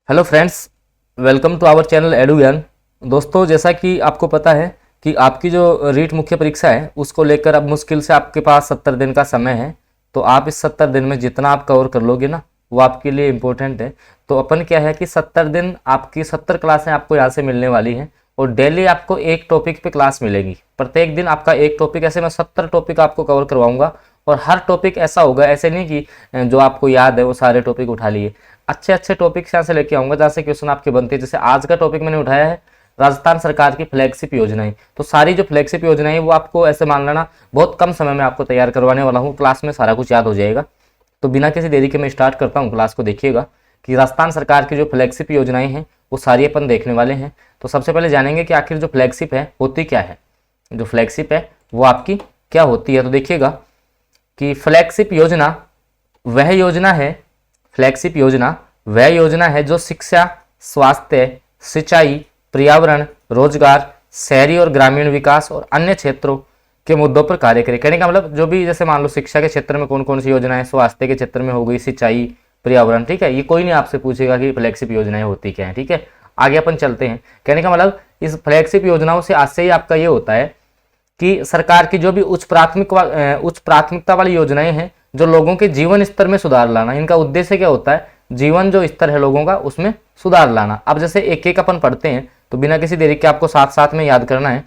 Hello friends, welcome to our channel Edugyan. दोस्तों, जैसा कि आपको पता है कि आपकी जो रीट मुख्य परीक्षा है उसको लेकर अब मुश्किल से आपके पास 70 दिन का समय है। तो आप इस 70 दिन में जितना आप कवर कर लोगे ना वो आपके लिए इम्पोर्टेंट है। तो अपन क्या है कि 70 दिन आपकी 70 क्लासें आपको यहाँ से मिलने वाली हैं और डेली आपको एक टॉपिक पे क्लास मिलेगी। प्रत्येक दिन आपका एक टॉपिक, ऐसे मैं 70 टॉपिक आपको कवर करवाऊंगा और हर टॉपिक ऐसा होगा, ऐसे नहीं कि जो आपको याद है वो सारे टॉपिक उठा लिए। अच्छे अच्छे टॉपिक्स यहाँ से लेके आऊंगा जहाँ से क्वेश्चन आपके बनते हैं। जैसे आज का टॉपिक मैंने उठाया है राजस्थान सरकार की फ्लैगशिप योजनाएं। तो सारी जो फ्लैगशिप योजनाएं वो आपको ऐसे मान लेना बहुत कम समय में आपको तैयार करवाने वाला हूँ। क्लास में सारा कुछ याद हो जाएगा। तो बिना किसी देरी के मैं स्टार्ट करता हूँ क्लास को। देखिएगा कि राजस्थान सरकार की जो फ्लैगशिप योजनाएं हैं वो सारी अपन देखने वाले हैं। तो सबसे पहले जानेंगे कि आखिर जो फ्लैगशिप है होती क्या है। जो फ्लैगशिप है वो आपकी क्या होती है। तो देखिएगा कि फ्लैगशिप योजना वह योजना है, फ्लैगशिप योजना वह योजना है जो शिक्षा, स्वास्थ्य, सिंचाई, पर्यावरण, रोजगार, शहरी और ग्रामीण विकास और अन्य क्षेत्रों के मुद्दों पर कार्य करे। कहने का मतलब जो भी, जैसे मान लो शिक्षा के क्षेत्र में कौन कौन सी योजनाएं, स्वास्थ्य के क्षेत्र में हो गई, सिंचाई, पर्यावरण, ठीक है। ये कोई नहीं आपसे पूछेगा कि फ्लैगशिप योजनाएं होती क्या है, ठीक है। आगे अपन चलते हैं। कहने का मतलब इस फ्लैगशिप योजनाओं से आज से ही आपका ये होता है कि सरकार की जो भी उच्च प्राथमिकता वाली योजनाएं हैं जो लोगों के जीवन स्तर में सुधार लाना, इनका उद्देश्य क्या होता है, जीवन जो स्तर है लोगों का उसमें सुधार लाना। अब जैसे एक एक अपन पढ़ते हैं तो बिना किसी देरी के आपको साथ साथ में याद करना है।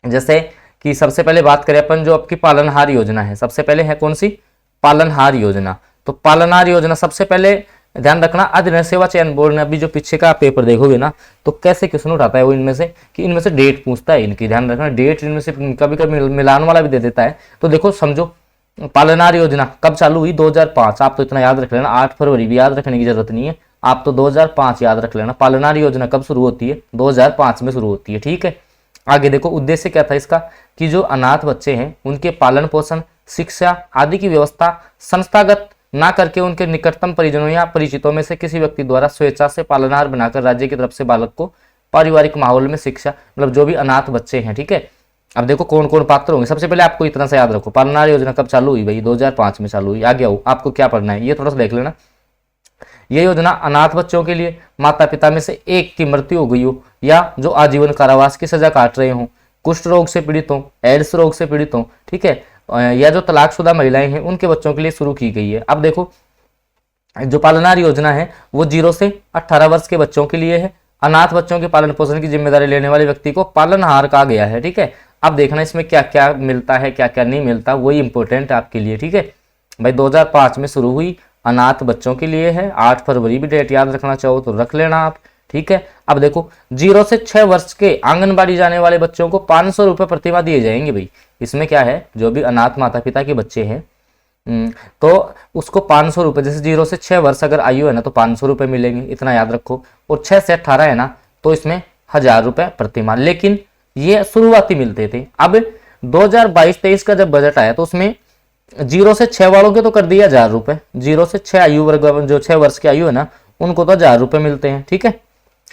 जैसे कि सबसे पहले बात करें अपन जो आपकी पालनहार योजना है, सबसे पहले है कौन सी, पालनहार योजना। तो पालनहार योजना सबसे पहले ध्यान रखना, अधिनियम सेवा चयन बोर्ड ने अभी जो पीछे का पेपर देखोगे ना तो कैसे क्वेश्चन उठाता है वो इनमें से, कि इनमें से डेट पूछता है इनकी। ध्यान रखना, डेट इनमें से कभी कभी मिलान वाला भी दे देता है। तो देखो समझो, पालनहार योजना कब चालू हुई, 2005। आप तो इतना याद रख लेना, 8 फरवरी भी याद रखने की जरूरत नहीं है, आप तो 2005 याद रख लेना। पालनहार योजना कब शुरू होती है, 2005 में शुरू होती है, ठीक है। आगे देखो उद्देश्य क्या था इसका, कि जो अनाथ बच्चे हैं उनके पालन पोषण, शिक्षा आदि की व्यवस्था संस्थागत ना करके उनके निकटतम परिजनों या परिचितों में से किसी व्यक्ति द्वारा स्वेच्छा से पालनहार बनाकर राज्य की तरफ से बालक को पारिवारिक माहौल में शिक्षा, मतलब जो भी अनाथ बच्चे हैं, ठीक है। अब देखो कौन कौन पात्र होंगे। सबसे पहले आपको इतना सा याद रखो, पालनहार योजना कब चालू हुई भाई, 2005 में चालू हुई। आगे आओ, आपको क्या पढ़ना है ये थोड़ा सा देख लेना। ये योजना अनाथ बच्चों के लिए माता पिता में से एक की मृत्यु हो गई हो या जो आजीवन कारावास की सजा काट रहे हों, कुष्ठ रोग से पीड़ित हों, एड्स रोग से पीड़ित हों, ठीक है, या जो तलाकशुदा महिलाएं हैं उनके बच्चों के लिए शुरू की गई है। अब देखो जो पालनहार योजना है वो 0 से 18 वर्ष के बच्चों के लिए है। अनाथ बच्चों के पालन पोषण की जिम्मेदारी लेने वाले व्यक्ति को पालनहार कहा गया है, ठीक है। अब देखना इसमें क्या क्या मिलता है क्या क्या नहीं मिलता, वही इंपॉर्टेंट है आपके लिए, ठीक है भाई। 2005 में शुरू हुई, अनाथ बच्चों के लिए है। 8 फरवरी भी डेट याद रखना चाहो तो रख लेना आप, ठीक है। अब देखो 0 से 6 वर्ष के आंगनबाड़ी जाने वाले बच्चों को 500 रुपये प्रतिमाह दिए जाएंगे भाई। इसमें क्या है, जो भी अनाथ माता पिता के बच्चे हैं तो उसको 500 रुपये, जैसे 0 से 6 वर्ष अगर आयु है ना तो 500 रुपये मिलेंगे, इतना याद रखो। और 6 से 18 है ना तो इसमें 1000 रुपये प्रतिमाह। लेकिन ये शुरुआती मिलते थे। अब 2022-23 का जब बजट आया तो उसमें 0 से 6 वालों के तो कर दिया 1000 रुपये। 0 से 6 आयु वर्ग, जो 6 वर्ष की आयु है ना उनको तो 1000 रुपये मिलते हैं, ठीक है।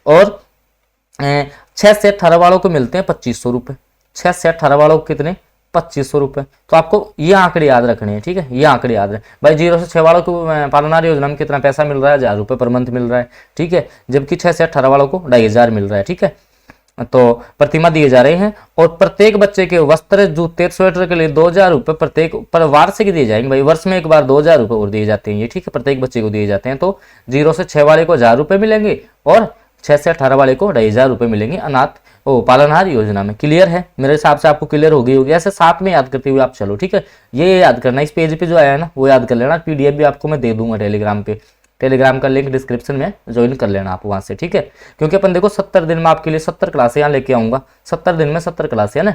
और 6 से 18 वालों को मिलते हैं 2500 रुपये। 6 से 18 वालों को कितने, 2500 रुपये। तो आपको ये आंकड़े याद रखने हैं, ठीक है। ये आंकड़े याद रखें भाई। 0 से 6 वालों को पालनहार योजना में कितना पैसा मिल रहा है, 1000 रुपये पर मंथ मिल रहा है, ठीक है। जबकि 6 से 18 वालों को 2500 मिल रहा है, ठीक है। तो प्रतिमाह दिए जा रहे हैं। और प्रत्येक बच्चे के वस्त्र, जूते, स्वेटर के लिए 2000 रुपये प्रत्येक पर वार्षिक दिए जाएंगे भाई। वर्ष में एक बार 2000 रुपये और दिए जाते हैं ये, ठीक है, प्रत्येक बच्चे को दिए जाते हैं। तो 0 से 6 वाले को 1000 रुपये मिलेंगे और 6 से 18 वाले को 2500 रुपये मिलेंगे अनाथ पालनहार योजना में। क्लियर है, मेरे हिसाब से आपको क्लियर हो गई होगी। ऐसे साथ में याद करते हुए आप चलो, ठीक है। ये याद करना, इस पेज पे जो आया है ना वो याद कर लेना। पीडीएफ भी आपको मैं दे दूंगा टेलीग्राम पे, टेलीग्राम का लिंक डिस्क्रिप्शन में ज्वाइन कर लेना आप वहां से, ठीक है। क्योंकि अपन देखो 70 दिन में आपके लिए 70 क्लासें यहाँ लेके आऊंगा। 70 दिन में 70 क्लासें है ना,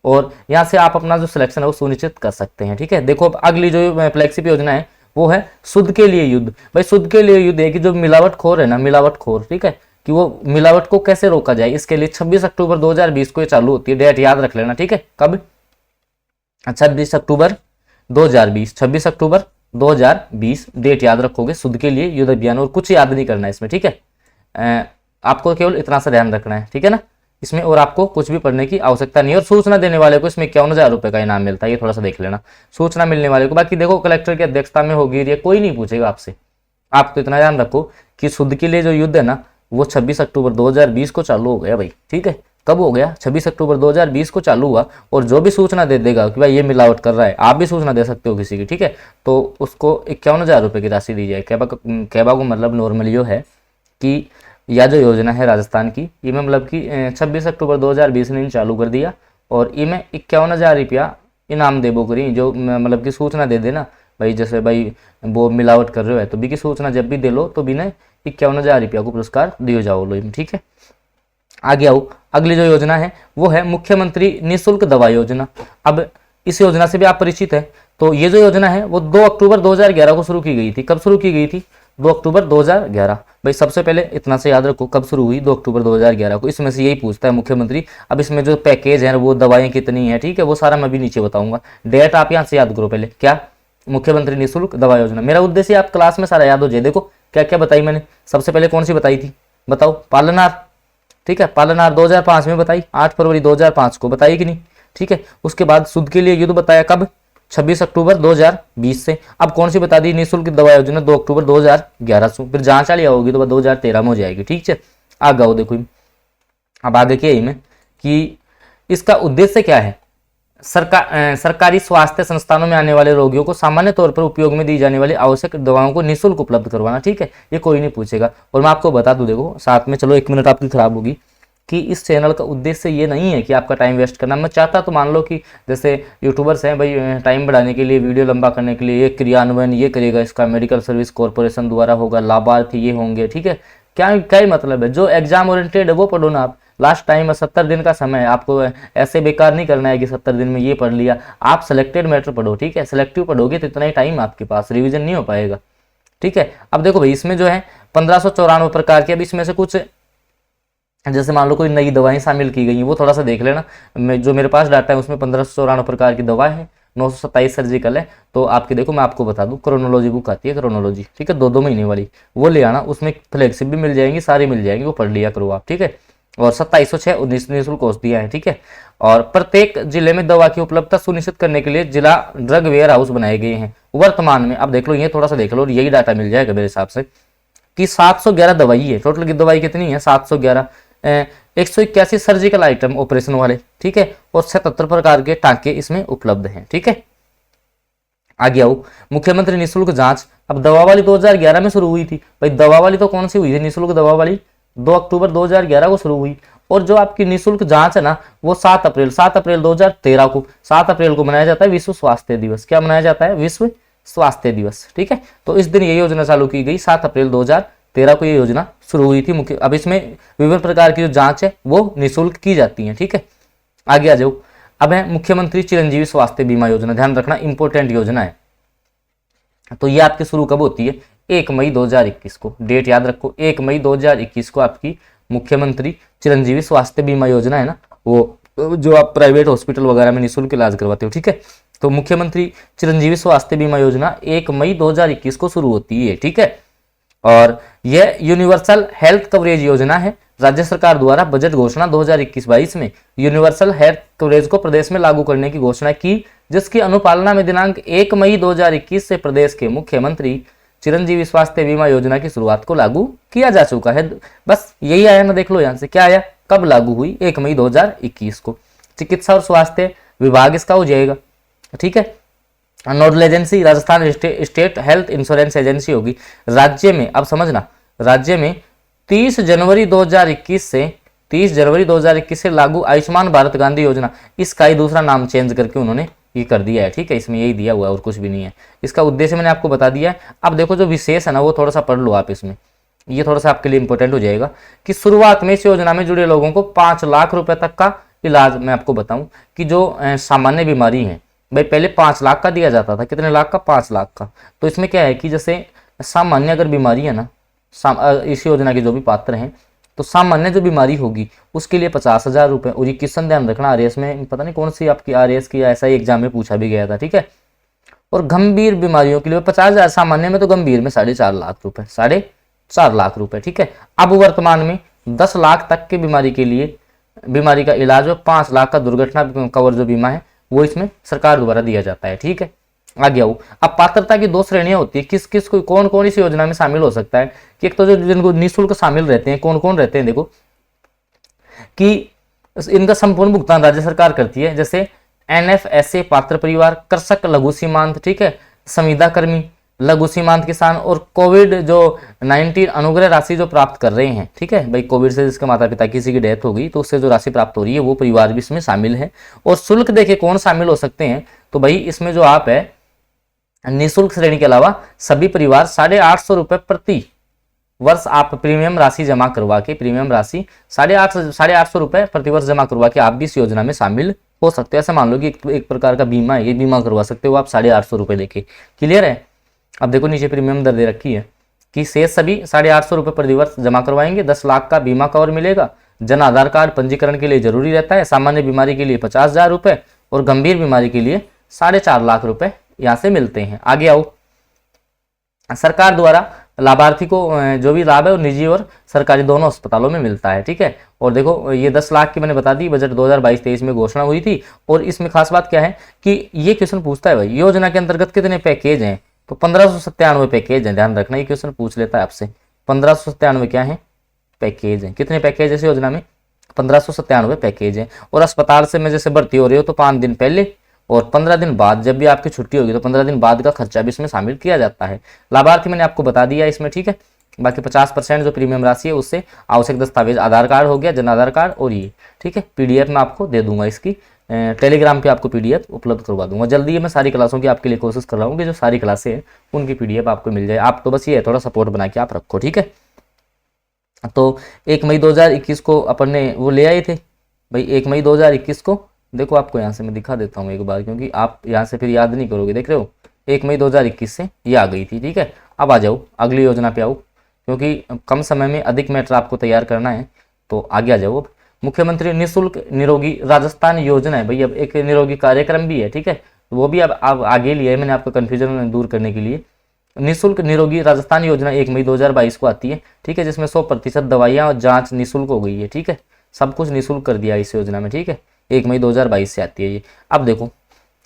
और यहाँ से आप अपना जो सिलेक्शन है वो सुनिश्चित कर सकते हैं, ठीक है। देखो अब अगली जो फ्लैगशिप योजना है वो है शुद्ध के लिए युद्ध। भाई शुद्ध के लिए युद्ध है कि जो मिलावटखोर है ना, मिलावटखोर, ठीक है, कि वो मिलावट को कैसे रोका जाए, इसके लिए 26 अक्टूबर 2020 को ये चालू होती है। डेट याद रख लेना, ठीक है। कब, 26 अक्टूबर 2020, 26 अक्टूबर 2020 डेट याद रखोगे। शुद्ध के लिए युद्ध अभियान, और कुछ याद नहीं करना है इसमें, ठीक है। आपको केवल इतना सा ध्यान रखना है, ठीक है ना इसमें, और आपको कुछ भी पढ़ने की आवश्यकता नहीं है। और सूचना देने वाले को इसमें 51,000 रुपये का इनाम मिलता है, ये थोड़ा सा देख लेना। सूचना मिलने वाले को, बाकी देखो कलेक्टर की अध्यक्षता में होगी, ये कोई नहीं पूछेगा आपसे। आप तो इतना ध्यान रखो कि शुद्ध के लिए जो युद्ध है ना वो 26 अक्टूबर 2020 को चालू हो गया भाई, ठीक है। कब हो गया? 26 अक्टूबर 2020 को चालू हुआ। और जो भी सूचना दे देगा कि भाई ये मिलावट कर रहा है, आप भी सूचना दे सकते हो किसी की, ठीक है, तो उसको 51,000 रुपये की राशि दी जाए। कहबा को मतलब नॉर्मल यो है कि यह जो योजना है राजस्थान की, इमें मतलब कि 26 अक्टूबर 2020 ने चालू कर दिया और इमें 51,000 रुपया इनाम देबो करी, जो मतलब कि सूचना दे देना भाई, जैसे भाई वो मिलावट कर रहे हो तो भी की सूचना जब भी दे लो तो भी ने 51,000 रुपया को पुरस्कार दियो जाओ लो, ठीक है। आगे आओ, अगली जो योजना है वो है मुख्यमंत्री निःशुल्क दवा योजना। अब इस योजना से भी आप परिचित है। तो ये जो योजना है वो 2 अक्टूबर 2011 को शुरू की गई थी। कब शुरू की गई थी? 2 अक्टूबर 2011। भाई सबसे पहले इतना से याद रखो, कब शुरू हुई? 2 अक्टूबर 2011 को। इसमें से यही पूछता है मुख्यमंत्री। अब इसमें जो पैकेज है वो दवाएं कितनी है, ठीक है, वो सारा मैं भी नीचे बताऊंगा। डेट आप यहाँ से याद करो पहले। क्या? मुख्यमंत्री निःशुल्क दवा योजना। मेरा उद्देश्य आप क्लास में सारा याद हो जाए। देखो क्या क्या बताई मैंने। सबसे पहले कौन सी बताई थी? बताओ। पालनार, ठीक है, पालनार 2005 में बताई, 8 फरवरी 2005 को बताई कि नहीं, ठीक है। उसके बाद शुद्ध के लिए युद्ध बताया कब? 26 अक्टूबर 2020 से। अब कौन सी बता दी? निःशुल्क दवा योजना 2 अक्टूबर 2011 से। फिर जांच वाली होगी तो 2013 में हो जाएगी, ठीक है। आगे आओ, देखो अब आगे क्या है में कि इसका उद्देश्य क्या है? सरकारी स्वास्थ्य संस्थानों में आने वाले रोगियों को सामान्य तौर पर उपयोग में दी जाने वाली आवश्यक दवाओं को निःशुल्क उपलब्ध करवाना, ठीक है। ये कोई नहीं पूछेगा। और मैं आपको बता दूं, देखो साथ में, चलो 1 मिनट आपकी खराब होगी, कि इस चैनल का उद्देश्य ये नहीं है कि आपका टाइम वेस्ट करना। मैं चाहता तो मान लो कि जैसे यूट्यूबर्स हैं भाई, टाइम बढ़ाने के लिए, वीडियो लंबा करने के लिए ये क्रियान्वयन ये करेगा, इसका मेडिकल सर्विस कॉर्पोरेशन द्वारा होगा, लाभार्थी ये होंगे, ठीक है। क्या क्या ही मतलब है? जो एग्जाम ओरिएंटेड है वो पढ़ो ना आप। लास्ट टाइम 70 दिन का समय है, आपको ऐसे बेकार नहीं करना है कि 70 दिन में ये पढ़ लिया। आप सिलेक्टेड मैटर पढ़ो, ठीक है। सिलेक्टिव पढ़ोगे तो इतना ही टाइम आपके पास, रिवीजन नहीं हो पाएगा, ठीक है। अब देखो भाई, इसमें जो है 1594 प्रकार के, अब इसमें से कुछ जैसे मान लो कोई नई दवाएं शामिल की गई हैं, वो थोड़ा सा देख लेना। जो मेरे पास डाटा है उसमें 1594 प्रकार की दवा है, 927 सर्जिकल है। तो आपके देखो मैं आपको बता दूं, क्रोनोलॉजी बुक आती है, क्रोनोलॉजी, ठीक है, 2-2 महीने वाली, वो ले आना। उसमें फ्लैगशिप भी मिल जाएंगी, सारी मिल जाएंगी, वो पढ़ लिया करो आप, ठीक है। और 2706 19 निःशुल्क औषधियां हैं, ठीक है। और प्रत्येक जिले में दवा की उपलब्धता सुनिश्चित करने के लिए जिला ड्रग वेयर हाउस बनाए गए हैं वर्तमान में। अब देख लो, ये थोड़ा सा देख लो और यही डाटा मिल जाएगा मेरे हिसाब से कि 711 दवाई है टोटल की। दवाई कितनी है? 711। 181 सर्जिकल आइटम ऑपरेशन वाले, ठीक है, और 77 प्रकार के टांके इसमें उपलब्ध हैं, ठीक है। आगे आओ, मुख्यमंत्री निःशुल्क जांच। अब दवा वाली 2011 में शुरू हुई थी भाई। दवा वाली तो कौन सी हुई थी? निःशुल्क दवा वाली 2 अक्टूबर 2011 को शुरू हुई। और जो आपकी निःशुल्क जांच है ना वो 7 अप्रैल 2013 को, 7 अप्रैल को मनाया जाता है विश्व स्वास्थ्य दिवस। क्या मनाया जाता है? विश्व स्वास्थ्य दिवस, ठीक है। तो इस दिन ये योजना चालू की गई, 7 अप्रैल 2013 को ये योजना शुरू हुई थी। मुख्य अब इसमें विभिन्न प्रकार की जो जांच है वो निःशुल्क की जाती है, ठीक है। आगे आ जाओ। अब है मुख्यमंत्री चिरंजीवी स्वास्थ्य बीमा योजना। ध्यान रखना, इंपॉर्टेंट योजना है। तो ये आपकी शुरू कब होती है? 1 मई 2021 को। डेट याद रखो, 1 मई 2021 को आपकी मुख्यमंत्री चिरंजीवी स्वास्थ्य बीमा योजना है ना, वो जो आप प्राइवेट हॉस्पिटल वगैरह में निःशुल्क इलाज करवाते हो, ठीक है। तो मुख्यमंत्री चिरंजीवी स्वास्थ्य बीमा योजना 1 मई 2021 को शुरू होती है, ठीक है। और यह यूनिवर्सल हेल्थ कवरेज योजना है। राज्य सरकार द्वारा बजट घोषणा 2021-22 में यूनिवर्सल हेल्थ कवरेज को प्रदेश में लागू करने की घोषणा की, जिसकी अनुपालना में दिनांक 1 मई 2021 से प्रदेश के मुख्यमंत्री चिरंजीवी स्वास्थ्य बीमा योजना की शुरुआत को लागू किया जा चुका है। बस यही आया ना, देख लो यहाँ से क्या आया, कब लागू हुई? 1 मई 2021 को। चिकित्सा और स्वास्थ्य विभाग इसका हो जाएगा, ठीक है। Nodal agency Rajasthan state health insurance agency होगी। राज्य में, अब समझना, राज्य में 30 जनवरी 2021 से लागू आयुष्मान भारत गांधी योजना, इसका ही दूसरा नाम चेंज करके उन्होंने ये कर दिया है, ठीक है। इसमें यही दिया हुआ है और कुछ भी नहीं है। इसका उद्देश्य मैंने आपको बता दिया है। अब देखो जो विशेष है ना वो थोड़ा सा पढ़ लो आप, इसमें ये थोड़ा सा आपके लिए इंपॉर्टेंट हो जाएगा कि शुरुआत में इस योजना में जुड़े लोगों को 5 लाख रुपए तक का इलाज, मैं आपको बताऊं कि जो सामान्य बीमारी है भाई, पहले 5 लाख का दिया जाता था। कितने लाख का? 5 लाख का। तो इसमें क्या है कि जैसे सामान्य अगर बीमारी है ना, इस योजना के जो भी पात्र हैं, तो सामान्य जो बीमारी होगी उसके लिए 50,000 रुपए। और ये क्वेश्चन ध्यान रखना, आरएएस में पता नहीं कौन सी आपकी आरएएस की ऐसा ही एग्जाम में पूछा भी गया था, ठीक है। और गंभीर बीमारियों के लिए 50,000, सामान्य में तो गंभीर में 4.5 लाख रुपए, 4.5 लाख रुपए, ठीक है। अब वर्तमान में 10 लाख तक की बीमारी के लिए, बीमारी का इलाज और 5 लाख का दुर्घटना कवर जो बीमा है वो इसमें सरकार द्वारा दिया जाता है, ठीक है। आगे आओ। अब पात्रता की दो श्रेणियां होती है, किस किस को कौन कौन इस योजना में शामिल हो सकता है। कि एक तो जो जिनको निःशुल्क शामिल रहते हैं, कौन कौन रहते हैं देखो, कि इनका संपूर्ण भुगतान राज्य सरकार करती है, जैसे NFSA पात्र परिवार, कृषक लघु सीमांत, ठीक है, संविदा कर्मी, लघु सीमांत किसान, और कोविड जो 19 अनुग्रह राशि जो प्राप्त कर रहे हैं, ठीक है भाई, कोविड से जिसके माता पिता किसी की डेथ हो गई तो उससे जो राशि प्राप्त हो रही है वो परिवार भी इसमें शामिल है। और शुल्क देखे कौन शामिल हो सकते हैं, तो भाई इसमें जो आप है निःशुल्क श्रेणी के अलावा सभी परिवार 850 रुपए प्रति वर्ष आप प्रीमियम राशि जमा करवा के, प्रीमियम राशि 850 रुपए प्रति वर्ष जमा करवा के आप भी इस योजना में शामिल हो सकते हो। ऐसा मान लो कि एक प्रकार का बीमा है, ये बीमा करवा सकते हो आप 850 रुपए देके। क्लियर है। अब देखो नीचे प्रीमियम दर दे रखी है कि शेष सभी 850 रुपए प्रति वर्ष जमा करवाएंगे, 10 लाख का बीमा कवर मिलेगा। जन आधार कार्ड पंजीकरण के लिए जरूरी रहता है। सामान्य बीमारी के लिए 50,000 रुपए और गंभीर बीमारी के लिए 4.5 लाख रुपए यहाँ से मिलते हैं। आगे आओ। सरकार द्वारा लाभार्थी को जो भी लाभ है वो निजी और सरकारी दोनों अस्पतालों में मिलता है, ठीक है। और देखो ये 10 लाख की मैंने बता दी, बजट 2022-23 में घोषणा हुई थी। और इसमें खास बात क्या है कि ये क्वेश्चन पूछता है भाई योजना के अंतर्गत कितने पैकेज हैं, तो 1597 पैकेज हैं। ध्यान रखना, ये क्वेश्चन पूछ लेता है आपसे। 1597 क्या है, पैकेज है। कितने पैकेज है इस योजना में, 1597 पैकेज है। और अस्पताल से में जैसे भर्ती हो रही हो तो 5 दिन पहले और 15 दिन बाद, जब भी आपकी छुट्टी होगी तो 15 दिन बाद का खर्चा भी इसमें शामिल किया जाता है। लाभार्थी मैंने आपको बता दिया इसमें, ठीक है। बाकी 50% जो प्रीमियम राशि है उससे आवश्यक दस्तावेज आधार कार्ड हो गया, जन आधार कार्ड, और ये, ठीक है। PDF में आपको दे दूंगा, इसकी टेलीग्राम पे आपको PDF उपलब्ध करवा दूंगा जल्दी। मैं सारी क्लासों की आपके लिए कोशिश कर रहा हूँ कि जो सारी क्लासें हैं उनकी PDF आपको मिल जाए। आप तो बस ये है थोड़ा सपोर्ट बना के आप रखो, ठीक है। तो 1 मई 2021 को अपन ने वो ले आए थे भाई, 1 मई 2021 को। देखो आपको यहाँ से मैं दिखा देता हूँ एक बार, क्योंकि आप यहाँ से फिर याद नहीं करोगे। देख रहे हो 1 मई 2021 से ये आ गई थी, ठीक है। अब आ जाओ अगली योजना पे आओ, क्योंकि कम समय में अधिक मैटर आपको तैयार करना है, तो आगे आ जाओ। अब मुख्यमंत्री निःशुल्क निरोगी राजस्थान योजना है भाई, अब एक निरोगी कार्यक्रम भी है, ठीक है। वो भी अब आगे लिया है मैंने आपका कन्फ्यूजन दूर करने के लिए। निःशुल्क निरोगी राजस्थान योजना 1 मई 2022 को आती है, ठीक है, जिसमें 100% दवाइयाँ और जाँच निःशुल्क हो गई है, ठीक है। सब कुछ निःशुल्क कर दिया इस योजना में, ठीक है। 1 मई 2022 से आती है ये। अब देखो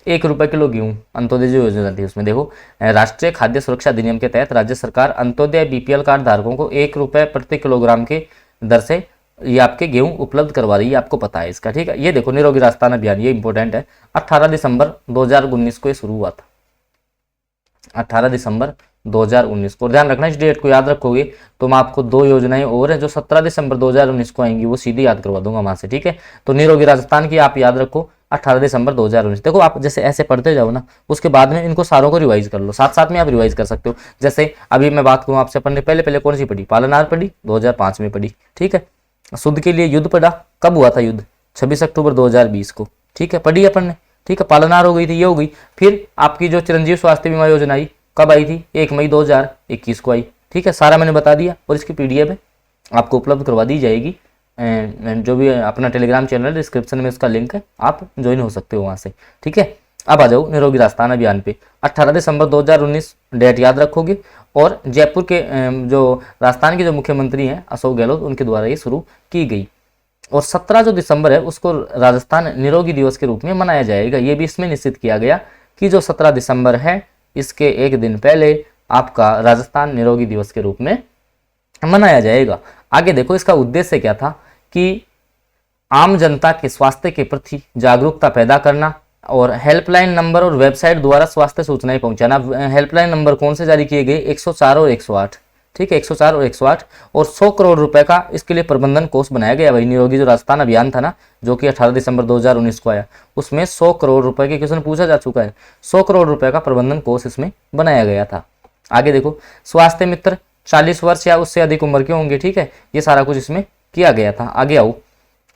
1 रुपये किलो गेहूँ अंत्योदय जो योजना थी उसमें देखो, राष्ट्रीय खाद्य सुरक्षा अधिनियम के तहत राज्य सरकार अंत्योदय BPL कार्ड धारकों को 1 रुपये प्रति किलोग्राम के दर से ये आपके गेहूं उपलब्ध करवा रही है, आपको पता है इसका, ठीक है। ये देखो निरोगी राजस्थान अभियान, ये इंपॉर्टेंट है। 18 दिसंबर 2019 को ये शुरू हुआ था, 18 दिसंबर 2019 को। ध्यान रखना इस डेट को याद रखोगे तो मैं आपको 2 योजनाएं और है जो 17 दिसंबर 2019 को आएंगी वो सीधी याद करवा दूंगा वहां से, ठीक है। तो निरोगी राजस्थान की आप याद रखो 18 दिसंबर 2019। देखो आप जैसे ऐसे पढ़ते जाओ ना, उसके बाद में इनको सारों को रिवाइज कर लो, साथ साथ में आप रिवाइज कर सकते हो। जैसे अभी मैं बात करूँ आपसे, अपन ने पहले कौन सी पढ़ी, पालनहार पढ़ी, 2005 में पढ़ी, ठीक है। शुद्ध के लिए युद्ध पढ़ा, कब हुआ था युद्ध, 26 अक्टूबर 2020 को, ठीक है, पढ़ी अपन ने, ठीक है। पालनहार हो गई थी, ये हो गई। फिर आपकी जो चिरंजीव स्वास्थ्य बीमा योजना आई कब आई थी, 1 मई 2021 को आई, ठीक है। सारा मैंने बता दिया और इसकी PDF है आपको उपलब्ध करवा दी जाएगी। जो भी अपना टेलीग्राम चैनल डिस्क्रिप्शन में उसका लिंक है, आप ज्वाइन हो सकते हो वहाँ से, ठीक है। अब आ जाओ निरोगी राजस्थान अभियान पे। 18 दिसंबर 2019 डेट याद रखोगे। और जयपुर के जो राजस्थान के जो मुख्यमंत्री हैं अशोक गहलोत, उनके द्वारा ये शुरू की गई। और 17 जो दिसंबर है उसको राजस्थान निरोगी दिवस के रूप में मनाया जाएगा। ये भी इसमें निश्चित किया गया कि जो 17 दिसंबर है इसके एक दिन पहले आपका राजस्थान निरोगी दिवस के रूप में मनाया जाएगा। आगे देखो इसका उद्देश्य क्या था कि आम जनता के स्वास्थ्य के प्रति जागरूकता पैदा करना और हेल्पलाइन नंबर और वेबसाइट द्वारा स्वास्थ्य सूचनाएं पहुंचाना। हेल्पलाइन नंबर कौन से जारी किए गए, 104 और 108, ठीक है, 104 और 108। और 100 करोड़ रुपए का इसके लिए प्रबंधन कोष बनाया गया भाई। निरोगी जो राजस्थान अभियान था ना, जो कि 18 दिसंबर 2019 को आया, उसमें 100 करोड़ रुपए के क्वेश्चन पूछा जा चुका है। 100 करोड़ रुपए का प्रबंधन कोष इसमें बनाया गया था। आगे देखो स्वास्थ्य मित्र 40 वर्ष या उससे अधिक उम्र के होंगे, ठीक है, ये सारा कुछ इसमें किया गया था। आगे आओ,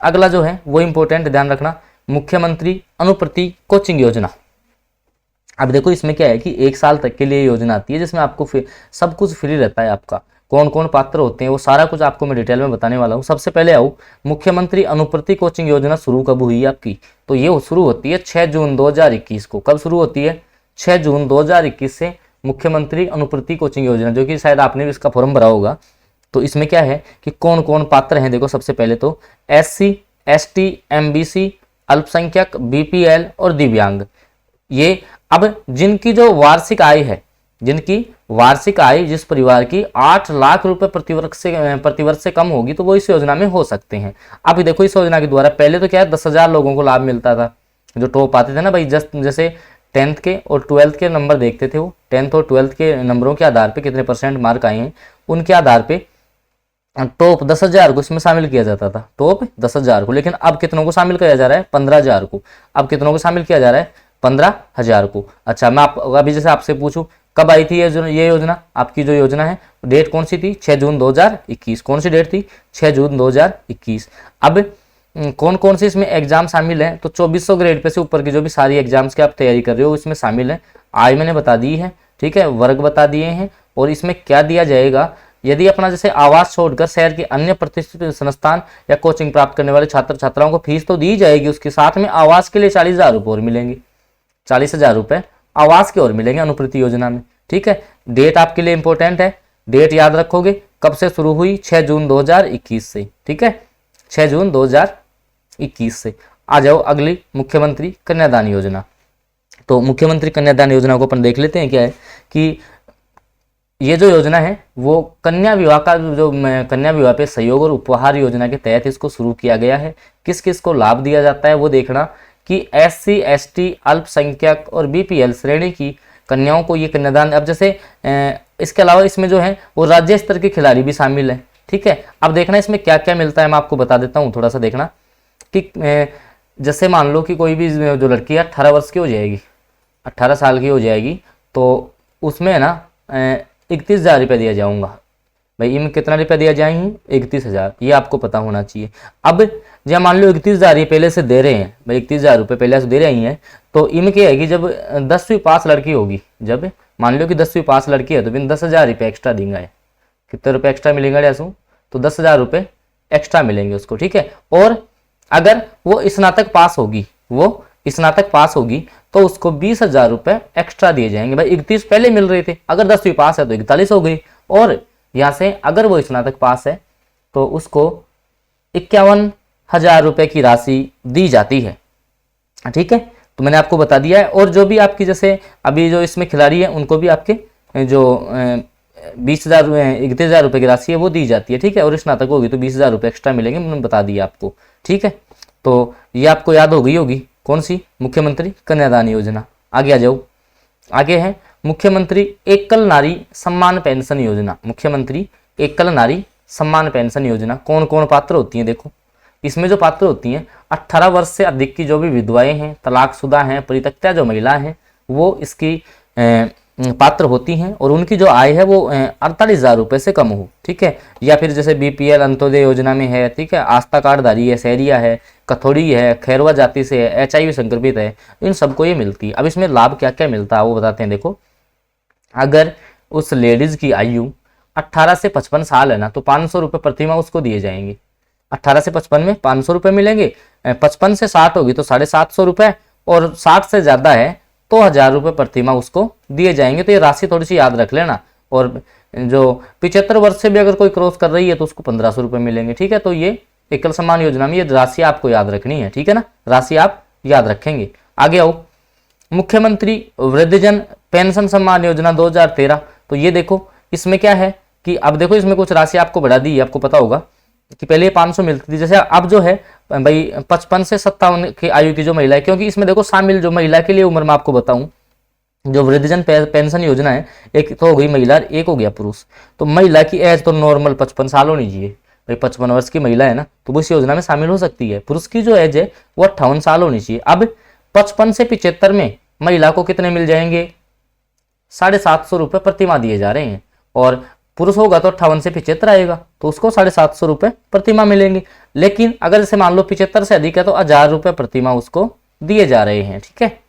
अगला जो है वो इंपॉर्टेंट, ध्यान रखना, मुख्यमंत्री अनुप्रति कोचिंग योजना। अब देखो इसमें क्या है कि 1 साल तक के लिए योजना आती है जिसमें आपको सब कुछ फ्री रहता है। आपका कौन कौन पात्र होते हैं वो सारा कुछ आपको मैं डिटेल में बताने वाला हूँ। सबसे पहले आओ, मुख्यमंत्री अनुप्रति कोचिंग योजना शुरू कब हुई आपकी, तो ये शुरू होती है 6 जून 2021 को। कब शुरू होती है, 6 जून 2021 से मुख्यमंत्री अनुप्रति कोचिंग योजना, जो कि शायद आपने भी इसका फॉर्म भरा होगा। तो इसमें क्या है कि कौन कौन पात्र हैं, देखो सबसे पहले तो SC ST MBC, अल्पसंख्यक, BPL और दिव्यांग। ये अब जिनकी जो वार्षिक आय है, जिनकी वार्षिक आय जिस परिवार की 8 लाख रुपए प्रतिवर्ष से कम होगी तो वो इस योजना में हो सकते हैं। अब देखो इस योजना के द्वारा पहले तो क्या है 10,000 लोगों को लाभ मिलता था, जो टॉप आते थे ना भाई, जैसे 10th के और 12th के नंबर देखते थे, वो 10th और 12th के नंबरों के आधार पे कितने % मार्क आए हैं उनके आधार पे टॉप 10,000 को इसमें शामिल किया जाता था, टॉप 10,000 को। लेकिन अब कितनों को शामिल किया जा रहा है? 15,000 को। अब कितनों को शामिल किया जा रहा है? 15,000 को। अच्छा, मैं अभी जैसे आपसे पूछूं कब आई थी ये योजना, आपकी जो योजना है डेट कौन सी थी? 6 जून 2021। कौन सी डेट थी? 6 जून 2021। अब कौन कौन से इसमें एग्जाम शामिल हैं? तो 2400 ग्रेड पे से ऊपर की जो भी सारी एग्जाम्स की आप तैयारी कर रहे हो इसमें शामिल है। आय मैंने बता दी है, ठीक है, वर्ग बता दिए हैं, और इसमें क्या दिया जाएगा, यदि अपना जैसे आवास छोड़कर शहर के अन्य प्रतिष्ठित संस्थान या कोचिंग प्राप्त करने वाले छात्र छात्राओं को फीस तो दी जाएगी, उसके साथ में आवास के लिए 40,000 रुपये और मिलेंगे, 40,000 रुपये आवास के और मिलेंगे अनुप्रति योजना में, ठीक है। डेट आपके लिए इंपॉर्टेंट है, डेट याद रखोगे, कब से शुरू हुई? 6 जून 2021 से, ठीक है, 6 जून 2021 से। आ जाओ अगली, मुख्यमंत्री कन्यादान योजना। तो मुख्यमंत्री कन्यादान योजना को अपन देख लेते हैं। क्या है कि ये जो योजना है वो कन्या विवाह का जो कन्या विवाह पे सहयोग और उपहार योजना के तहत इसको शुरू किया गया है। किस किस को लाभ दिया जाता है वो देखना कि SC ST अल्पसंख्यक और BPL श्रेणी की कन्याओं को ये कन्यादान। अब जैसे इसके अलावा इसमें जो है वो राज्य स्तर के खिलाड़ी भी शामिल है, ठीक है। अब देखना इसमें क्या क्या मिलता है, मैं आपको बता देता हूँ, थोड़ा सा देखना कि जैसे मान लो कि कोई भी जो लड़की है 18 वर्ष की हो जाएगी, 18 साल की हो जाएगी, तो उसमें है ना 31,000 रुपये दिया जाऊंगा भाई। इनमें कितना रुपया दिया जाएंगे? 31,000, ये आपको पता होना चाहिए। अब जब मान लो 31,000 ये पहले से दे रहे हैं भाई, 31,000 रुपये पहले से दे रही हैं, तो इनके है कि जब 10वीं पास लड़की होगी, जब मान लो कि 10वीं पास लड़की है तो इन 10,000 रुपये एक्स्ट्रा देंगे। कितने रुपये एक्स्ट्रा मिलेंगे जैसू? तो 10,000 रुपये एक्स्ट्रा मिलेंगे उसको, ठीक है। और अगर वो स्नातक पास होगी, वो स्नातक पास होगी तो उसको 20,000 रुपये एक्स्ट्रा दिए जाएंगे भाई। 31 पहले मिल रहे थे, अगर 10वीं पास है तो 41 हो गई, और यहाँ से अगर वो स्नातक पास है तो उसको 51,000 रुपये की राशि दी जाती है, ठीक है। तो मैंने आपको बता दिया है। और जो भी आपकी जैसे अभी जो इसमें खिलाड़ी है उनको भी आपके जो 20,000 31,000 रुपये की राशि है वो दी जाती है, ठीक है। और स्नातक होगी तो 20,000 रुपये एक्स्ट्रा मिलेंगे, मैंने बता दिया आपको, ठीक है। तो ये आपको याद हो गई होगी, कौन सी? मुख्यमंत्री कन्यादान योजना। आगे आ जाओ, आगे है मुख्यमंत्री एकल नारी सम्मान पेंशन योजना। मुख्यमंत्री एकल नारी सम्मान पेंशन योजना कौन कौन पात्र होती हैं? देखो इसमें जो पात्र होती हैं 18 वर्ष से अधिक की जो भी विधवाएं हैं, तलाकशुदा हैं, परित्यक्ता जो महिला हैं, वो इसकी पात्र होती हैं, और उनकी जो आय है वो 48,000 रुपये से कम हो, ठीक है। या फिर जैसे BPL अंत्योदय योजना में है, ठीक है, आस्था कार्डधारी है, सहरिया है, कथोड़ी है, खैरवा जाति से है, HIV संक्रमित है, इन सबको ये मिलती है। अब इसमें लाभ क्या क्या मिलता है वो बताते हैं। देखो अगर उस लेडीज की आयु 18 से 55 साल है ना तो 500 रुपये प्रतिमाह उसको दिए जाएंगे। 18 से 55 में 500 रुपये मिलेंगे, 55 से 60 होगी तो 750 रुपये, और 60 से ज़्यादा है तो 1,000 रुपये प्रतिमाह उसको दिए जाएंगे। तो ये राशि थोड़ी सी याद रख लेना। और जो 75 वर्ष से भी अगर कोई क्रॉस कर रही है तो उसको 1,500 रुपये मिलेंगे, ठीक है। तो ये एकल सम्मान योजना में ये राशि आपको याद रखनी है, ठीक है ना, राशि आप याद रखेंगे। आगे आओ, मुख्यमंत्री वृद्धजन पेंशन सम्मान योजना 2013। तो ये देखो इसमें क्या है कि अब देखो इसमें कुछ राशि आपको बढ़ा दी है, आपको पता होगा कि पहले 500 मिलती थी, जैसे अब जो है भाई 55 से 57 की आयु की जो महिला है, क्योंकि इसमें देखो शामिल जो महिला के लिए उम्र में आपको बताऊं, जो वृद्धजन पेंशन योजना है, एक तो हो गई महिला, एक हो गया पुरुष। तो महिला की एज तो नॉर्मल 55 साल होनी चाहिए भाई, 55 वर्ष की महिला है ना तो वो इस योजना में शामिल हो सकती है। पुरुष की जो एज है वो 58 साल होनी चाहिए। अब 55 से 75 में महिला को कितने मिल जाएंगे? 750 रुपये प्रतिमाह दिए जा रहे हैं, और पुरुष होगा तो 58 से 75 आएगा तो उसको 750 रुपये प्रतिमाह मिलेंगे। लेकिन अगर जैसे मान लो 75 से अधिक है तो 1,000 रुपये प्रतिमाह उसको दिए जा रहे हैं, ठीक है।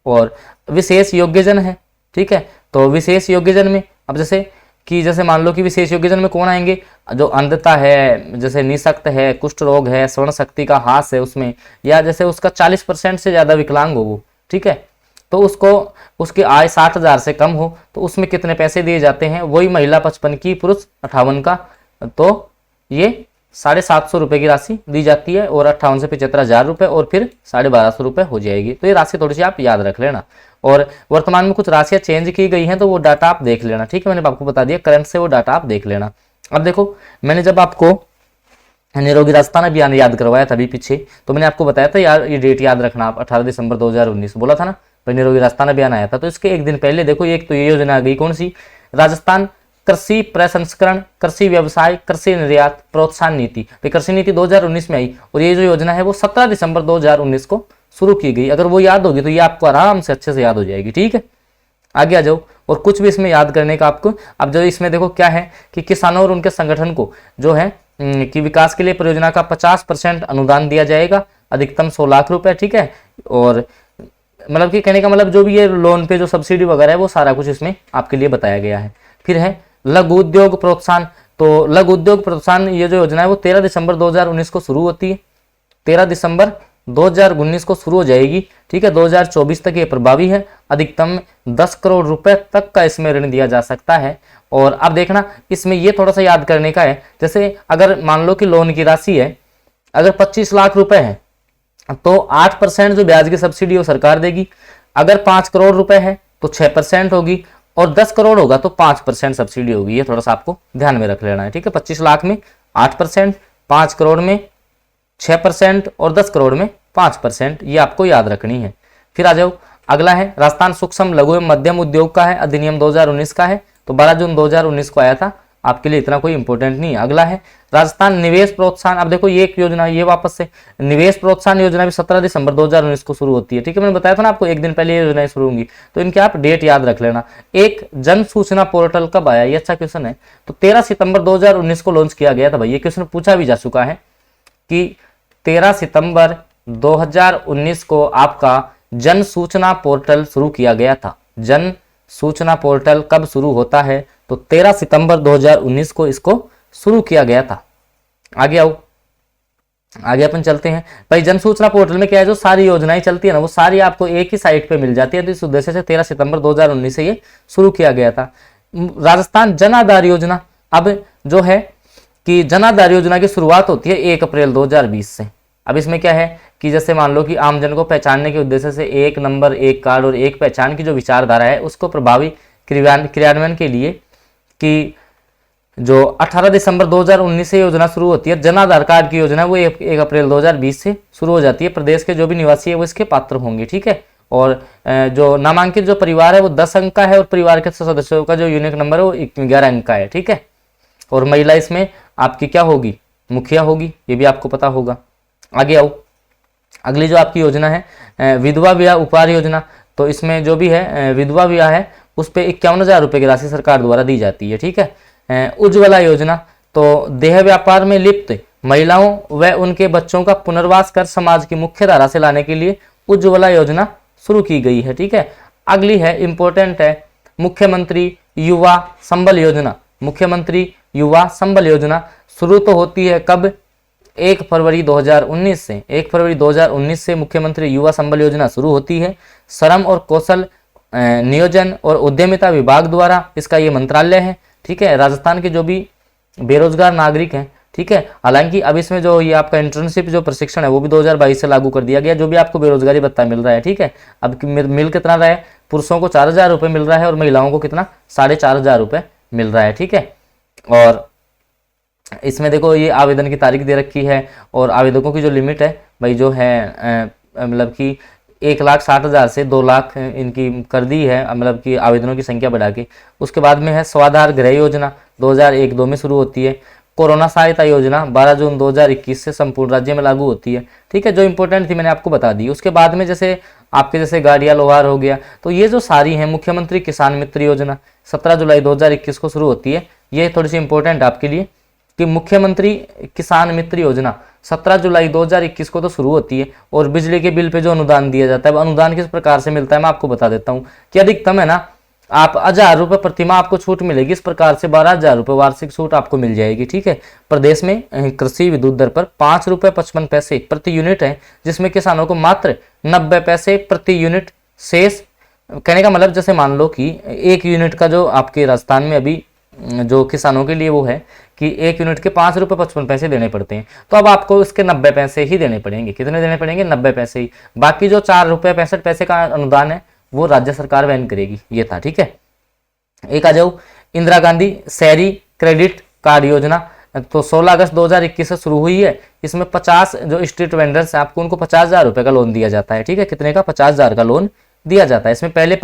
और विशेष योग्यजन है, ठीक है। तो विशेष योग्यजन में अब जैसे मान लो कि विशेष योग्यजन में कौन आएंगे? जो अंधता है, जैसे निशक्त है, कुष्ठ रोग है, स्वर्ण शक्ति का ह्रास है उसमें, या जैसे उसका 40% से ज़्यादा विकलांग हो वो, ठीक है, तो उसको उसकी आय 60,000 से कम हो तो उसमें कितने पैसे दिए जाते हैं? वही महिला 55 की, पुरुष 58 का, तो ये 750 रुपये की राशि दी जाती है और 58 से 75,000 रुपये और फिर 1250 रुपये हो जाएगी। तो ये राशि थोड़ी सी आप याद रख लेना। और वर्तमान में कुछ राशियाँ चेंज की गई हैं तो वो डाटा आप देख लेना, ठीक है। मैंने आपको बता दिया, करंट से वो डाटा आप देख लेना। अब देखो, मैंने जब आपको निरोगी राजस्थान अभियान याद करवाया था अभी पीछे, तो मैंने आपको बताया था यार ये डेट याद रखना आप, 18 दिसंबर 2019 बोला था ना भाई, निरोगी राजस्थान अभियान आया था। तो इसके एक दिन पहले देखो, एक तो ये योजना आ गई, कौन सी, राजस्थान कृषि प्रसंस्करण, कृषि व्यवसाय, कृषि निर्यात प्रोत्साहन नीति। तो कृषि नीति 2019 में आई और ये जो योजना है वो 17 दिसंबर 2019 को शुरू की गई। अगर वो याद होगी तो ये आपको आराम से अच्छे से याद हो जाएगी, ठीक है। आगे आ जाओ, और कुछ भी इसमें याद करने का आपको, अब जो इसमें देखो क्या है कि किसानों और उनके संगठन को जो है कि विकास के लिए परियोजना का 50% अनुदान दिया जाएगा, अधिकतम 100 लाख रुपए, ठीक है। और मतलब कि कहने का मतलब जो भी ये लोन पे जो सब्सिडी वगैरह है वो सारा कुछ इसमें आपके लिए बताया गया है। फिर है लघु उद्योग प्रोत्साहन। तो लघु उद्योग प्रोत्साहन ये जो योजना है वो 13 दिसंबर 2019 को शुरू होती है, 13 दिसंबर 2019 को शुरू हो जाएगी, ठीक है। 2024 तक ये प्रभावी है, अधिकतम 10 करोड़ रुपए तक का इसमें ऋण दिया जा सकता है। और अब देखना, इसमें ये थोड़ा सा याद करने का है, जैसे अगर मान लो कि लोन की राशि है अगर 25 लाख रुपए है तो 8% जो ब्याज की सब्सिडी वो सरकार देगी, अगर 5 करोड़ रुपए है तो 6% होगी, और 10 करोड़ होगा तो 5% सब्सिडी होगी। ये थोड़ा सा आपको ध्यान में रख लेना है, ठीक है। 25 लाख में 8%, 5 करोड़ में 6% और 10 करोड़ में 5%, ये आपको याद रखनी है। फिर आ जाओ, अगला है राजस्थान सूक्ष्म लघु एवं मध्यम उद्योग का है, अधिनियम 2019 का है, तो 12 जून 2019 को आया था, आपके लिए इतना कोई इंपॉर्टेंट नहीं है। अगला है राजस्थान निवेश प्रोत्साहन। अब देखो ये एक योजना, ये वापस से निवेश प्रोत्साहन योजना भी 17 दिसंबर 2019 को शुरू होती है, ठीक है। मैंने बताया था ना आपको एक दिन पहले ये योजनाएं शुरू होंगी, तो इनके आप डेट याद रख लेना। एक जन सूचना पोर्टल कब आया, ये अच्छा क्वेश्चन है। तो 13 सितंबर 2019 को लॉन्च किया गया था भाई, ये क्वेश्चन पूछा भी जा चुका है कि 13 सितंबर 2019 को आपका जन सूचना पोर्टल शुरू किया गया था। जन सूचना पोर्टल कब शुरू होता है, तो 13 सितंबर 2019 को इसको शुरू किया गया था। आगे आओ, आगे अपन चलते हैं भाई। जन सूचना पोर्टल में क्या है, जो सारी योजनाएं चलती है ना वो सारी आपको एक ही साइट पे मिल जाती है, तो इस उद्देश्य से 13 सितंबर 2019 से ये शुरू किया गया था। राजस्थान जन आधार योजना, अब जो है कि जन आधार योजना की शुरुआत होती है 1 अप्रैल 2020 से। अब इसमें क्या है कि जैसे मान लो कि आमजन को पहचानने के उद्देश्य से एक नंबर, एक कार्ड और एक पहचान की जो विचारधारा है उसको प्रभावी क्रियान्वयन के लिए कि जो 18 दिसंबर 2019 से योजना शुरू होती है, जन आधार कार्ड की योजना वो 1 अप्रैल 2020 से शुरू हो जाती है। प्रदेश के जो भी निवासी है वो इसके पात्र होंगे, ठीक है। और जो नामांकित जो परिवार है वो 10 अंक का है और परिवार के सदस्यों का जो यूनिक नंबर है वो 11 अंक का है, ठीक है। और महिला इसमें आपकी क्या होगी, मुखिया होगी, ये भी आपको पता होगा। आगे आओ, अगली जो आपकी योजना है विधवा विवाह उपहार योजना। तो इसमें जो भी है विधवा विवाह है उस पर 51,000 रुपये की राशि सरकार द्वारा दी जाती है, ठीक है। उज्ज्वला योजना, तो देह व्यापार में लिप्त महिलाओं व उनके बच्चों का पुनर्वास कर समाज की मुख्य धारा से लाने के लिए उज्ज्वला योजना शुरू की गई है, ठीक है। अगली है इंपॉर्टेंट है मुख्यमंत्री युवा संबल योजना। मुख्यमंत्री युवा संबल योजना शुरू तो होती है कब, 1 फरवरी 2019 से। 1 फरवरी 2019 से मुख्यमंत्री युवा संबल योजना शुरू होती है। श्रम और कौशल नियोजन और उद्यमिता विभाग द्वारा इसका ये मंत्रालय है, ठीक है। राजस्थान के जो भी बेरोजगार नागरिक हैं, ठीक है। हालांकि अब इसमें जो ये आपका इंटर्नशिप जो प्रशिक्षण है वो भी 2022 से लागू कर दिया गया, जो भी आपको बेरोजगारी भत्ता मिल रहा है, ठीक है। अब मिल कितना रहा है, पुरुषों को 4,000 रुपये मिल रहा है और महिलाओं को कितना 4,500 रुपये मिल रहा है, ठीक है। और इसमें देखो ये आवेदन की तारीख दे रखी है और आवेदकों की जो लिमिट है भाई जो है मतलब कि 1,60,000 से 2 लाख इनकी कर दी है, मतलब कि आवेदनों की संख्या बढ़ा के। उसके बाद में है स्वाधार गृह योजना, 2001-2 में शुरू होती है। कोरोना सहायता योजना 12 जून 2021 से संपूर्ण राज्य में लागू होती है, ठीक है। जो इंपॉर्टेंट थी मैंने आपको बता दी। उसके बाद में जैसे आपके जैसे गाड़िया लोहार हो गया, तो ये जो सारी हैं मुख्यमंत्री किसान मित्र योजना 17 जुलाई 2021 को शुरू होती है। ये थोड़ी सी इंपॉर्टेंट आपके लिए कि मुख्यमंत्री किसान मित्र योजना 17 जुलाई 2021 को तो शुरू होती है। और बिजली के बिल पे जो अनुदान दिया जाता है, अब अनुदान किस प्रकार से मिलता है मैं आपको बता देता हूँ कि अधिकतम है ना आप 1,000 रुपये प्रतिमाह आपको छूट मिलेगी। इस प्रकार से 12,000 रुपये वार्षिक छूट आपको मिल जाएगी, ठीक है। प्रदेश में कृषि विद्युत दर पर 5 रुपये 55 पैसे प्रति यूनिट है, जिसमें किसानों को मात्र 90 पैसे प्रति यूनिट शेष। कहने का मतलब जैसे मान लो कि 1 यूनिट का जो आपके राजस्थान में अभी जो किसानों के लिए वो है कि 1 यूनिट के 5 रुपये 55 पैसे देने पड़ते हैं, तो अब आपको इसके 90 पैसे ही देने पड़ेंगे। कितने देने पड़ेंगे? 90 पैसे ही। बाकी जो 4 रुपये 65 पैसे का अनुदान है वो राज्य सरकार वहन करेगी। ये था, ठीक है। एक आ जाओ इंदिरा गांधी शहरी क्रेडिट कार्ड योजना, तो 16 अगस्त 2021 से शुरू हुई है। इसमें 50 जो स्ट्रीट वेंडर्स हैं आपको उनको 50,000 रुपये का लोन दिया जाता है, ठीक है। कितने का? 50,000 का लोन दिया जाता है। इसमें पहले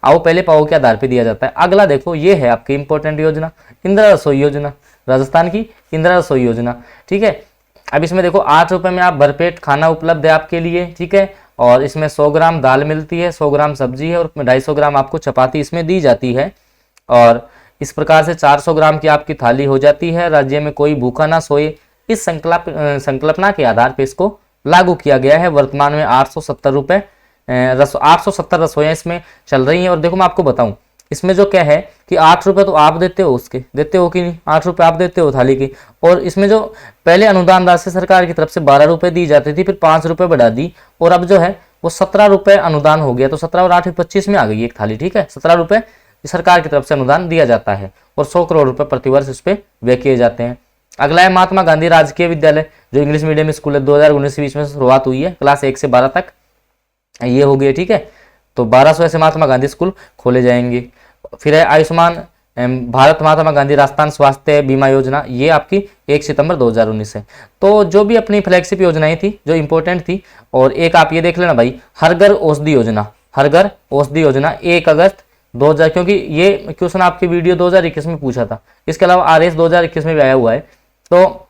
आओ पहले पाओ के आधार पे दिया जाता है। अगला देखो, ये है आपकी इंपॉर्टेंट योजना, इंदिरा रसोई योजना, राजस्थान की इंदिरा रसोई योजना, ठीक है। अब इसमें देखो 8 रुपये में आप भरपेट खाना उपलब्ध है आपके लिए, ठीक है। और इसमें 100 ग्राम दाल मिलती है, 100 ग्राम सब्जी है और 250 ग्राम आपको चपाती इसमें दी जाती है। और इस प्रकार से 400 ग्राम की आपकी थाली हो जाती है। राज्य में कोई भूखा ना सोए, इस संकल्पना के आधार पर इसको लागू किया गया है। वर्तमान में 870 रसोइयाँ इसमें चल रही हैं। और देखो मैं आपको बताऊं, इसमें जो क्या है कि 8 रुपये तो आप देते हो, उसके देते हो कि नहीं? 8 रुपये आप देते हो थाली की। और इसमें जो पहले अनुदान राशि सरकार की तरफ से 12 रुपये दी जाती थी, फिर 5 रुपये बढ़ा दी और अब जो है वो 17 रुपये अनुदान हो गया। तो 17 और 8 25 में आ गई एक थाली, ठीक है। 17 रुपये सरकार की तरफ से अनुदान दिया जाता है और 100 करोड़ रुपए प्रतिवर्ष इस पे व्यय किए जाते हैं। अगला है महात्मा गांधी राजकीय विद्यालय, जो इंग्लिश मीडियम स्कूल है। 2019 के बीच में शुरुआत हुई है, क्लास 1 से 12 तक ये हो गई, ठीक है। तो 1200 ऐसे महात्मा गांधी स्कूल खोले जाएंगे। फिर है आयुष्मान भारत महात्मा गांधी राजस्थान स्वास्थ्य बीमा योजना, ये आपकी 1 सितंबर 2019 है। तो जो भी अपनी फ्लैगशिप योजनाएं थी जो इंपॉर्टेंट थी, और एक आप ये देख लेना भाई, हर घर औषधि योजना, हर घर औषधि योजना 1 अगस्त 2000, क्योंकि ये क्वेश्चन आपकी वीडियो 2021 में पूछा था। इसके अलावा आरएस 2021 में भी आया हुआ है। तो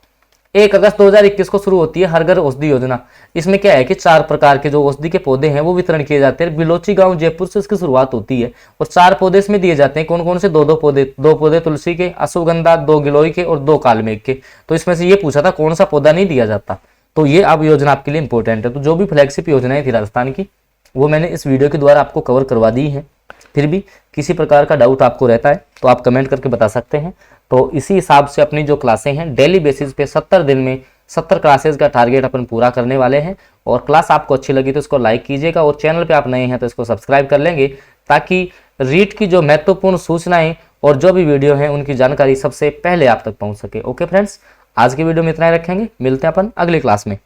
1 अगस्त 2021 को शुरू होती है हर घर औषधि योजना। इसमें क्या है कि 4 प्रकार के जो औषधि के पौधे हैं वो वितरण किए जाते हैं। बिलोची गांव जयपुर से इसकी शुरुआत होती है और 4 पौधे इसमें दिए जाते हैं। कौन कौन से? 2 पौधे, 2 पौधे तुलसी के, अश्वगंधा, 2 गिलोय के और 2 कालमेघ के। तो इसमें से ये पूछा था कौन सा पौधा नहीं दिया जाता। तो ये अब योजना आपके लिए इंपॉर्टेंट है। तो जो भी फ्लैगशिप योजनाएं थी राजस्थान की वो मैंने इस वीडियो के द्वारा आपको कवर करवा दी है। फिर भी किसी प्रकार का डाउट आपको रहता है तो आप कमेंट करके बता सकते हैं। तो इसी हिसाब से अपनी जो क्लासें हैं डेली बेसिस पे 70 दिन में 70 क्लासेस का टारगेट अपन पूरा करने वाले हैं। और क्लास आपको अच्छी लगी तो इसको लाइक कीजिएगा और चैनल पे आप नए हैं तो इसको सब्सक्राइब कर लेंगे, ताकि रीट की जो महत्वपूर्ण सूचनाएं और जो भी वीडियो हैं उनकी जानकारी सबसे पहले आप तक पहुंच सके। ओके फ्रेंड्स, आज की वीडियो में इतना ही रखेंगे, मिलते हैं अपन अगली क्लास में।